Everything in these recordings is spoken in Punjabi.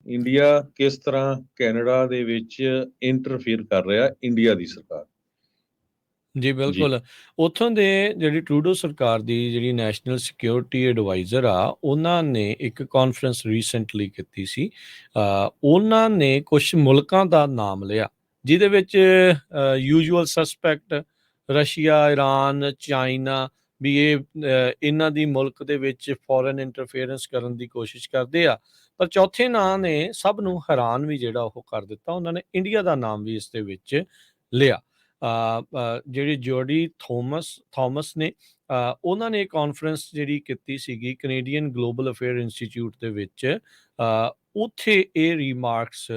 ਇੰਡੀਆ ਕਿਸ ਤਰ੍ਹਾਂ ਕੈਨੇਡਾ ਦੇ ਵਿੱਚ ਇੰਟਰਫੀਅਰ ਕਰ ਰਿਹਾ ਇੰਡੀਆ ਦੀ ਸਰਕਾਰ। ਜੀ ਜੀ ਬਿਲਕੁਲ। ਉੱਥੋਂ ਦੇ ਜਿਹੜੀ ਟਰੂਡੋ ਸਰਕਾਰ ਦੀ ਜਿਹੜੀ ਨੈਸ਼ਨਲ ਸਿਕਿਉਰਿਟੀ ਐਡਵਾਈਜ਼ਰ ਆ, ਉਹਨਾਂ ਨੇ ਇੱਕ ਕਾਨਫਰੰਸ ਰੀਸੈਂਟਲੀ ਕੀਤੀ ਸੀ। ਉਹਨਾਂ ਨੇ ਕੁਝ ਮੁਲਕਾਂ ਦਾ ਨਾਮ ਲਿਆ, ਜਿਹਦੇ ਵਿੱਚ usual suspect Russia, Iran, China ਵੀ ਇਹਨਾਂ ਦੀ ਮੁਲਕ ਦੇ ਵਿੱਚ ਫੋਰਨ ਇੰਟਰਫੇਰੈਂਸ ਕਰਨ ਦੀ ਕੋਸ਼ਿਸ਼ ਕਰਦੇ ਆ। ਪਰ ਚੌਥੇ ਨਾਂ ਨੇ ਸਭ ਨੂੰ ਹੈਰਾਨ ਵੀ ਜਿਹੜਾ ਉਹ ਕਰ ਦਿੱਤਾ, ਉਹਨਾਂ ਨੇ ਇੰਡੀਆ ਦਾ ਨਾਮ ਵੀ ਇਸ ਦੇ ਵਿੱਚ ਲਿਆ। ਜਿਹੜੀ ਜੋਡੀ ਥੋਮਸ ਨੇ, ਉਹਨਾਂ ਨੇ ਕਾਨਫਰੰਸ ਜਿਹੜੀ ਕੀਤੀ ਸੀਗੀ ਕੈਨੇਡੀਅਨ ਗਲੋਬਲ ਅਫੇਅਰ ਇੰਸਟੀਚਿਊਟ ਦੇ ਵਿੱਚ, ਉੱਥੇ ਇਹ ਰਿਮਾਰਕਸ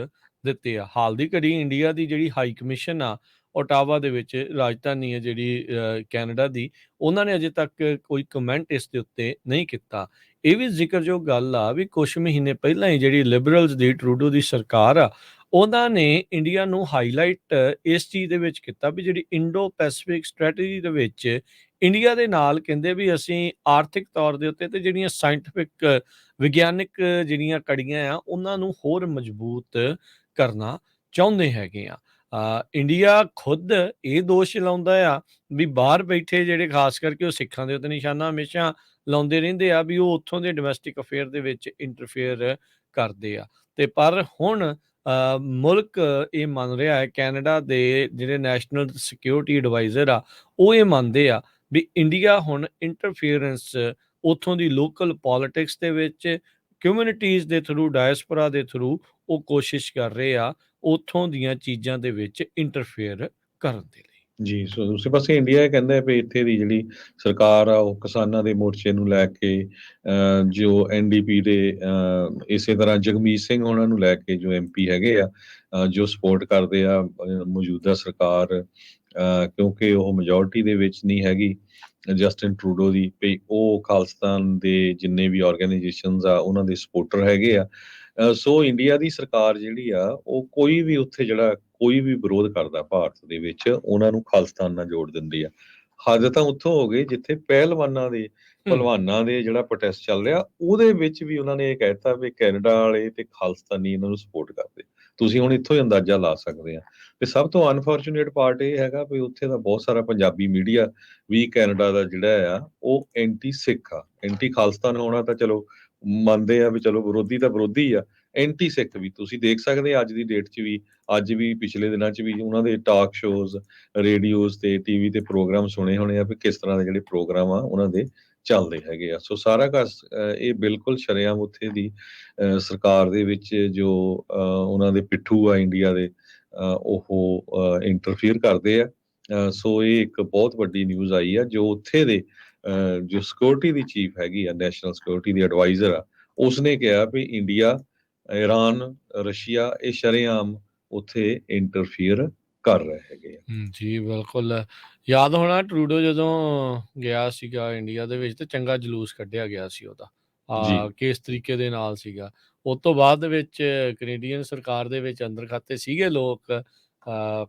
ਦਿੱਤੇ ਆ। ਹਾਲ ਦੀ ਘੜੀ ਇੰਡੀਆ ਦੀ ਜਿਹੜੀ ਹਾਈ ਕਮਿਸ਼ਨ ਆ ਓਟਾਵਾ ਦੇ ਵਿੱਚ, ਰਾਜਧਾਨੀ ਹੈ ਜਿਹੜੀ ਕੈਨੇਡਾ ਦੀ, ਉਹਨਾਂ ਨੇ ਅਜੇ ਤੱਕ ਕੋਈ ਕਮੈਂਟ ਇਸ ਦੇ ਉੱਤੇ ਨਹੀਂ ਕੀਤਾ। ਇਹ ਵੀ ਜ਼ਿਕਰਯੋਗ ਗੱਲ ਆ ਵੀ ਕੁਝ ਮਹੀਨੇ ਪਹਿਲਾਂ ਹੀ ਜਿਹੜੀ ਲਿਬਰਲਸ ਦੀ ਟਰੂਡੋ ਦੀ ਸਰਕਾਰ ਆ, ਉਹਨਾਂ ਨੇ ਇੰਡੀਆ ਨੂੰ ਹਾਈਲਾਈਟ ਇਸ ਚੀਜ਼ ਦੇ ਵਿੱਚ ਕੀਤਾ ਵੀ ਜਿਹੜੀ ਇੰਡੋ ਪੈਸੀਫਿਕ ਸਟ੍ਰੈਟਜੀ ਦੇ ਵਿੱਚ ਇੰਡੀਆ ਦੇ ਨਾਲ ਕਹਿੰਦੇ ਵੀ ਅਸੀਂ ਆਰਥਿਕ ਤੌਰ ਦੇ ਉੱਤੇ ਤੇ ਜਿਹੜੀਆਂ ਸਾਇੰਟਿਫਿਕ ਵਿਗਿਆਨਿਕ ਜਿਹੜੀਆਂ ਕੜੀਆਂ ਆ ਉਹਨਾਂ ਨੂੰ ਹੋਰ ਮਜ਼ਬੂਤ ਕਰਨਾ ਚਾਹੁੰਦੇ ਹੈਗੇ ਆ। ਇੰਡੀਆ ਖੁਦ ਇਹ ਦੋਸ਼ ਲਾਉਂਦਾ ਆ ਵੀ ਬਾਹਰ ਬੈਠੇ ਜਿਹੜੇ ਖਾਸ ਕਰਕੇ ਉਹ ਸਿੱਖਾਂ ਦੇ ਉੱਤੇ ਨਿਸ਼ਾਨਾ ਹਮੇਸ਼ਾ ਲਾਉਂਦੇ ਰਹਿੰਦੇ ਆ ਵੀ ਉਹ ਉੱਥੋਂ ਦੇ ਡੋਮੈਸਟਿਕ ਅਫੇਅਰ ਦੇ ਵਿੱਚ ਇੰਟਰਫੇਅਰ ਕਰਦੇ ਆ। ਤੇ ਪਰ ਹੁਣ ਮੁਲਕ ਇਹ ਮੰਨ ਰਿਹਾ ਹੈ, ਕੈਨੇਡਾ ਦੇ ਜਿਹੜੇ ਨੈਸ਼ਨਲ ਸਿਕਿਉਰਿਟੀ ਐਡਵਾਈਜ਼ਰ ਆ ਉਹ ਇਹ ਮੰਨਦੇ ਆ ਵੀ ਇੰਡੀਆ ਹੁਣ ਇੰਟਰਫੀਅਰੈਂਸ ਉੱਥੋਂ ਦੀ ਲੋਕਲ ਪੋਲਿਟਿਕਸ ਦੇ ਵਿੱਚ ਕਮਿਊਨਿਟੀਜ਼ ਦੇ ਥਰੂ, ਡਾਇਸਪੋਰਾ ਦੇ ਥਰੂ ਉਹ ਕੋਸ਼ਿਸ਼ ਕਰ ਰਹੇ ਆ ਉੱਥੋਂ ਦੀਆਂ ਚੀਜ਼ਾਂ ਦੇ ਵਿੱਚ ਇੰਟਰਫੇਅਰ ਕਰਨ ਦੇ ਲਈ। ਜੀ, ਸੋ ਦੂਸਰੇ ਪਾਸੇ ਇੰਡੀਆ ਇਹ ਕਹਿੰਦਾ ਹੈ ਵੀ ਇੱਥੇ ਦੀ ਜਿਹੜੀ ਸਰਕਾਰ ਆ ਉਹ ਕਿਸਾਨਾਂ ਦੇ ਮੋਰਚੇ ਨੂੰ ਲੈ ਕੇ, ਜੋ ਐਨਡੀਪੀ ਦੇ ਇਸੇ ਤਰ੍ਹਾਂ ਜਗਮੀਤ ਸਿੰਘ ਉਹਨਾਂ ਨੂੰ ਲੈ ਕੇ ਜੋ ਐਮਪੀ ਹੈਗੇ ਆ, ਜੋ ਸਪੋਰਟ ਕਰਦੇ ਆ ਮੌਜੂਦਾ ਸਰਕਾਰ, ਕਿਉਂਕਿ ਉਹ ਮੈਜੋਰਟੀ ਦੇ ਵਿੱਚ ਨਹੀਂ ਹੈਗੀ ਜਸਟਿਨ ਟਰੂਡੋ ਦੀ, ਵੀ ਉਹ ਖਾਲਿਸਤਾਨ ਦੇ ਜਿੰਨੇ ਵੀ ਆਰਗੇਨਾਈਜੇਸ਼ਨਸ ਆ ਉਹਨਾਂ ਦੇ ਸਪੋਰਟਰ ਹੈਗੇ ਆ। ਸੋ ਇੰਡੀਆ ਦੀ ਸਰਕਾਰ ਜਿਹੜੀ ਆ ਉਹ ਕੋਈ ਵੀ ਉੱਥੇ ਜਿਹੜਾ ਕੋਈ ਵੀ ਵਿਰੋਧ ਕਰਦਾ ਭਾਰਤ ਦੇ ਵਿੱਚ ਉਹਨਾਂ ਨੂੰ ਖਾਲਿਸਤਾਨ ਨਾਲ ਜੋੜ ਦਿੰਦੀ ਆ। ਹੱਦ ਤਾਂ ਉੱਥੋਂ ਹੋ ਗਈ ਜਿੱਥੇ ਪਹਿਲਵਾਨਾਂ ਦੇ ਜਿਹੜਾ ਪ੍ਰੋਟੈਸਟ ਚੱਲ ਰਿਹਾ ਉਹਦੇ ਵਿੱਚ ਵੀ ਉਹਨਾਂ ਨੇ ਇਹ ਕਹਿਤਾ ਵੀ ਕੈਨੇਡਾ ਵਾਲੇ ਤੇ ਖਾਲਿਸਤਾਨੀ ਇਹਨਾਂ ਨੂੰ ਸਪੋਰਟ ਕਰਦੇ। ਤੁਸੀਂ ਹੁਣ ਇੱਥੋਂ ਹੀ ਅੰਦਾਜ਼ਾ ਲਾ ਸਕਦੇ ਆ। ਤੇ ਸਭ ਤੋਂ ਅਨਫੋਰਚੂਨੇਟ ਪਾਰਟ ਇਹ ਹੈਗਾ ਵੀ ਉੱਥੇ ਦਾ ਬਹੁਤ ਸਾਰਾ ਪੰਜਾਬੀ ਮੀਡੀਆ ਵੀ ਕੈਨੇਡਾ ਦਾ ਜਿਹੜਾ ਆ ਉਹ ਐਂਟੀ ਸਿੱਖ ਆ। ਐਂਟੀ ਖਾਲਿਸਤਾਨ ਹੋਣਾ ਤਾਂ ਚਲੋ ਮੰਨਦੇ ਆ ਵੀ ਚਲੋ ਵਿਰੋਧੀ ਤਾਂ ਵਿਰੋਧੀ ਆ, ਐਂਟੀ ਸਿੱਖ ਵੀ ਤੁਸੀਂ ਦੇਖ ਸਕਦੇ ਆ ਅੱਜ ਦੀ ਡੇਟ 'ਚ ਵੀ, ਅੱਜ ਵੀ ਪਿਛਲੇ ਦਿਨਾਂ 'ਚ ਵੀ ਉਹਨਾਂ ਦੇ ਟਾਕ ਸ਼ੋਜ਼, ਰੇਡੀਓਜ਼ ਤੇ ਟੀਵੀ ਤੇ ਪ੍ਰੋਗਰਾਮ ਸੁਣੇ ਹੋਣੇ ਆ ਵੀ ਕਿਸ ਤਰ੍ਹਾਂ ਦੇ ਜਿਹੜੇ ਪ੍ਰੋਗਰਾਮ ਆ ਉਹਨਾਂ ਦੇ ਚੱਲਦੇ ਹੈਗੇ ਆ। ਸੋ ਸਾਰਾ ਇਹ ਬਿਲਕੁਲ ਸ਼ਰੇਆਮ ਉੱਥੇ ਦੀ ਸਰਕਾਰ ਦੇ ਵਿੱਚ ਜੋ ਉਹਨਾਂ ਦੇ ਪਿੱਠੂ ਆ ਇੰਡੀਆ ਦੇ, ਉਹ ਇੰਟਰਫੀਅਰ ਕਰਦੇ ਆ। ਸੋ ਇਹ ਇੱਕ ਬਹੁਤ ਵੱਡੀ ਨਿਊਜ਼ ਆਈ ਆ ਜੋ ਉੱਥੇ ਦੇ ਜੋ ਸਿਕਿਉਰਿਟੀ ਦੀ ਚੀਫ ਹੈਗੀ ਆ, ਨੈਸ਼ਨਲ ਸਿਕਿਉਰਿਟੀ ਦੀ ਐਡਵਾਈਜ਼ਰ ਆ, ਉਸਨੇ ਕਿਹਾ ਵੀ ਇੰਡੀਆ, ਈਰਾਨ, ਰਸ਼ੀਆ ਇਹ ਸ਼ਰੇਆਮ ਉੱਥੇ ਇੰਟਰਫੀਅਰ ਕਰ ਰਹੇ ਹੈਗੇ ਆ। ਜੀ ਬਿਲਕੁਲ। ਯਾਦ ਹੋਣਾ ਟਰੂਡੋ ਜਦੋਂ ਗਿਆ ਸੀਗਾ ਇੰਡੀਆ ਦੇ ਵਿੱਚ ਤੇ ਚੰਗਾ ਜਲੂਸ ਕੱਢਿਆ ਗਿਆ ਸੀ ਉਹਦਾ, ਜੀ ਕਿਸ ਤਰੀਕੇ ਦੇ ਨਾਲ ਸੀਗਾ। ਉਸ ਤੋਂ ਬਾਅਦ ਦੇ ਵਿੱਚ ਕੈਨੇਡੀਅਨ ਸਰਕਾਰ ਦੇ ਵਿੱਚ ਅੰਦਰ ਖਾਤੇ ਸੀਗੇ ਲੋਕ,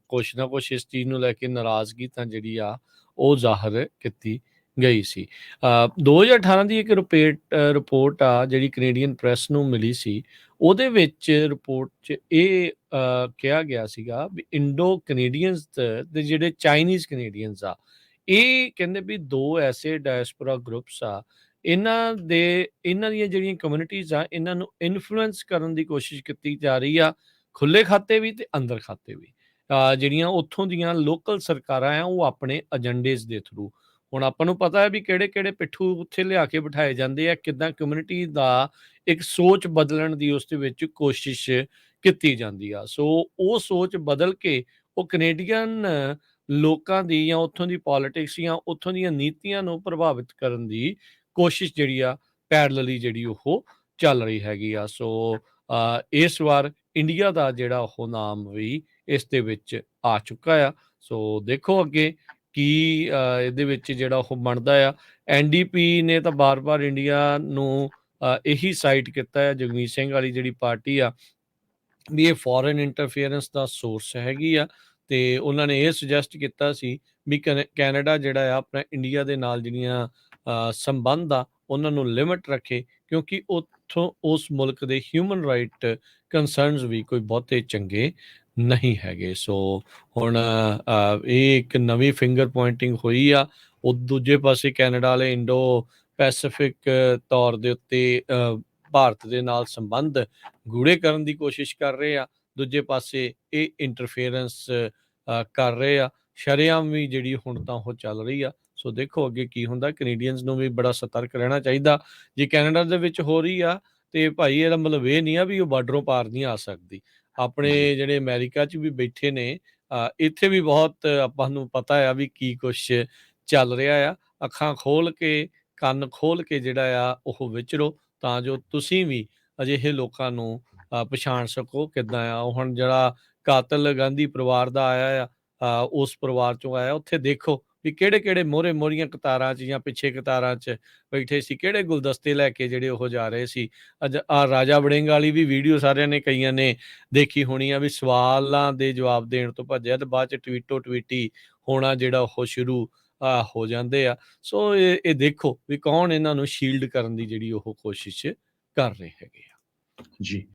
ਕੁਛ ਨਾ ਕੁਛ ਇਸ ਚੀਜ਼ ਨੂੰ ਲੈ ਕੇ ਨਾਰਾਜ਼ਗੀ ਤਾਂ ਜਿਹੜੀ ਆ ਉਹ ਜ਼ਾਹਰ ਕੀਤੀ ਗਈ ਸੀ। 2018 ਦੀ ਇੱਕ ਰਿਪੋਰਟ ਆ ਜਿਹੜੀ ਕੈਨੇਡੀਅਨ ਪ੍ਰੈਸ ਨੂੰ ਮਿਲੀ ਸੀ, ਉਹਦੇ ਵਿੱਚ ਰਿਪੋਰਟ 'ਚ ਇਹ ਕਿਹਾ ਗਿਆ ਸੀਗਾ ਵੀ ਇੰਡੋ ਕੈਨੇਡੀਅਨਸ ਤੇ ਜਿਹੜੇ ਚਾਈਨੀਜ਼ ਕੈਨੇਡੀਅਨਸ ਆ, ਇਹ ਕਹਿੰਦੇ ਵੀ ਦੋ ਐਸੇ ਡਾਇਸਪੋਰਾ ਗਰੁੱਪਸ ਆ, ਇਹਨਾਂ ਦੀਆਂ ਜਿਹੜੀਆਂ ਕਮਿਊਨਿਟੀਜ਼ ਆ ਇਹਨਾਂ ਨੂੰ ਇਨਫਲੂਐਂਸ ਕਰਨ ਦੀ ਕੋਸ਼ਿਸ਼ ਕੀਤੀ ਜਾ ਰਹੀ ਆ, ਖੁੱਲੇ ਖਾਤੇ ਵੀ ਤੇ ਅੰਦਰ ਖਾਤੇ ਵੀ। ਜਿਹੜੀਆਂ ਉੱਥੋਂ ਦੀਆਂ ਲੋਕਲ ਸਰਕਾਰਾਂ ਆ ਉਹ ਆਪਣੇ ਏਜੰਡੇਜ਼ ਦੇ ਥਰੂ, ਹੁਣ ਆਪਾਂ ਨੂੰ ਪਤਾ ਹੈ ਵੀ ਕਿਹੜੇ ਕਿਹੜੇ ਪਿੱਠੂ ਉੱਥੇ ਲਿਆ ਕੇ ਬਿਠਾਏ ਜਾਂਦੇ ਆ, ਕਿੱਦਾਂ ਕਮਿਊਨਿਟੀ ਦਾ ਇੱਕ ਸੋਚ ਬਦਲਣ ਦੀ ਉਸ ਦੇ ਵਿੱਚ ਕੋਸ਼ਿਸ਼ ਕੀਤੀ ਜਾਂਦੀ ਆ। ਸੋ ਉਹ ਸੋਚ ਬਦਲ ਕੇ ਉਹ ਕੈਨੇਡੀਅਨ ਲੋਕਾਂ ਦੀ ਜਾਂ ਉੱਥੋਂ ਦੀ ਪੋਲਿਟਿਕਸ ਜਾਂ ਉੱਥੋਂ ਦੀਆਂ ਨੀਤੀਆਂ ਨੂੰ ਪ੍ਰਭਾਵਿਤ ਕਰਨ ਦੀ ਕੋਸ਼ਿਸ਼ ਜਿਹੜੀ ਆ ਪੈਰਲਲੀ ਜਿਹੜੀ ਉਹ ਚੱਲ ਰਹੀ ਹੈਗੀ ਆ। ਸੋ ਇਸ ਵਾਰ ਇੰਡੀਆ ਦਾ ਜਿਹੜਾ ਉਹ ਨਾਮ ਵੀ ਇਸ ਦੇ ਵਿੱਚ ਆ ਚੁੱਕਾ ਆ। ਸੋ ਦੇਖੋ ਅੱਗੇ ਕੀ ਇਹਦੇ ਵਿੱਚ ਜਿਹੜਾ ਉਹ ਬਣਦਾ ਆ। ਐਨਡੀਪੀ ਨੇ ਤਾਂ ਬਾਰ-ਬਾਰ ਇੰਡੀਆ ਨੂੰ ਇਹੀ ਸਾਈਟ ਕੀਤਾ ਹੈ, ਜਗਮੀਤ ਸਿੰਘ ਵਾਲੀ ਜਿਹੜੀ ਪਾਰਟੀ ਆ, ਵੀ ਇਹ ਫੋਰਨ ਇੰਟਰਫੀਅਰੈਂਸ ਦਾ ਸੋਰਸ ਹੈਗੀ ਆ। ਤੇ ਉਹਨਾਂ ਨੇ ਇਹ ਸੁਜੈਸਟ ਕੀਤਾ ਸੀ ਵੀ ਕੈਨੇਡਾ ਜਿਹੜਾ ਆ ਆਪਣਾ ਇੰਡੀਆ ਦੇ ਨਾਲ ਜਿਹੜੀਆਂ ਸੰਬੰਧ ਆ ਉਹਨਾਂ ਨੂੰ ਲਿਮਿਟ ਰੱਖੇ, ਕਿਉਂਕਿ ਉੱਥੋਂ ਉਸ ਮੁਲਕ ਦੇ ਹਿਊਮਨ ਰਾਈਟ ਕੰਸਰਨਸ ਵੀ ਕੋਈ ਬਹੁਤੇ ਚੰਗੇ ਨਹੀਂ ਹੈਗੇ। ਸੋ ਹੁਣ ਇਹ ਇੱਕ ਨਵੀਂ ਫਿੰਗਰ ਪੁਆਇੰਟਿੰਗ ਹੋਈ ਆ। ਉਹ ਦੂਜੇ ਪਾਸੇ ਕੈਨੇਡਾ ਵਾਲੇ ਇੰਡੋ ਪੈਸੀਫਿਕ ਤੌਰ ਦੇ ਉੱਤੇ ਭਾਰਤ ਦੇ ਨਾਲ ਸੰਬੰਧ ਗੂੜੇ ਕਰਨ ਦੀ ਕੋਸ਼ਿਸ਼ ਕਰ ਰਹੇ ਆ। ਦੂਜੇ ਪਾਸੇ ਇਹ ਇੰਟਰਫੇਰੈਂਸ ਕਰ ਰਹੇ ਆ। ਸ਼ਰੇਆਮ ਵੀ ਜਿਹੜੀ ਹੁਣ ਤਾਂ ਉਹ ਚੱਲ ਰਹੀ ਆ। ਸੋ ਦੇਖੋ ਅੱਗੇ ਕੀ ਹੁੰਦਾ। ਕੈਨੇਡੀਅਨਸ ਨੂੰ ਵੀ ਬੜਾ ਸਤਰਕ ਰਹਿਣਾ ਚਾਹੀਦਾ। ਜੇ ਕੈਨੇਡਾ ਦੇ ਵਿੱਚ ਹੋ ਰਹੀ ਆ ਤੇ ਭਾਈ ਇਹਦਾ ਮਤਲਬ ਇਹ ਨਹੀਂ ਆ ਵੀ ਉਹ ਬਾਰਡਰੋਂ ਪਾਰ ਨਹੀਂ ਆ ਸਕਦੀ। ਆਪਣੇ ਜੀ ਜਿਹੜੇ ਅਮਰੀਕਾ 'ਚ ਵੀ ਬੈਠੇ ਨੇ, ਇੱਥੇ ਵੀ ਬਹੁਤ ਆਪਾਂ ਨੂੰ ਪਤਾ ਆ ਵੀ ਕੀ ਕੁਛ ਚੱਲ ਰਿਹਾ ਆ। ਅੱਖਾਂ ਖੋਲ ਕੇ, ਕੰਨ ਖੋਲ ਕੇ ਜਿਹੜਾ ਆ ਉਹ ਵਿਚਰੋ, ਤਾਂ ਜੋ ਤੁਸੀਂ ਵੀ ਅਜਿਹੇ ਲੋਕਾਂ ਨੂੰ ਪਛਾਣ ਸਕੋ ਕਿੱਦਾਂ ਆ। ਉਹ ਹੁਣ ਜਿਹੜਾ ਕਾਤਲ ਗਾਂਧੀ ਪਰਿਵਾਰ ਦਾ ਆਇਆ ਆ, ਉਸ ਪਰਿਵਾਰ ਚੋਂ ਆਇਆ। ਉੱਥੇ ਦੇਖੋ ਵੀ ਕਿਹੜੇ-ਕਿਹੜੇ ਮੋਹਰੀਆਂ ਕਤਾਰਾਂ 'ਚ ਜਾਂ ਪਿੱਛੇ ਕਤਾਰਾਂ 'ਚ ਬੈਠੇ ਸੀ, ਕਿਹੜੇ ਗੁਲਦਸਤੇ ਲੈ ਕੇ ਜਿਹੜੇ ਉਹ ਜਾ ਰਹੇ ਸੀ। ਰਾਜਾ ਵੜਿੰਗ ਵਾਲੀ ਵੀ ਵੀਡੀਓ ਸਾਰਿਆਂ ਨੇ, ਕਈਆਂ ਨੇ ਦੇਖੀ ਹੋਣੀ ਆ, ਵੀ ਸਵਾਲਾਂ ਦੇ ਜਵਾਬ ਦੇਣ ਤੋਂ ਭੱਜਿਆ ਤੇ ਬਾਅਦ 'ਚ ਟਵੀਟੋ ਟਵੀਟੀ ਹੋਣਾ ਜਿਹੜਾ ਉਹ ਸ਼ੁਰੂ ਹੋ ਜਾਂਦੇ ਆ। ਸੋ ਇਹ ਦੇਖੋ ਵੀ ਕੌਣ ਇਹਨਾਂ ਨੂੰ ਸ਼ੀਲਡ ਕਰਨ ਦੀ ਜਿਹੜੀ ਉਹ ਕੋਸ਼ਿਸ਼ ਕਰ ਰਹੇ ਹੈਗੇ ਆ। ਜੀ।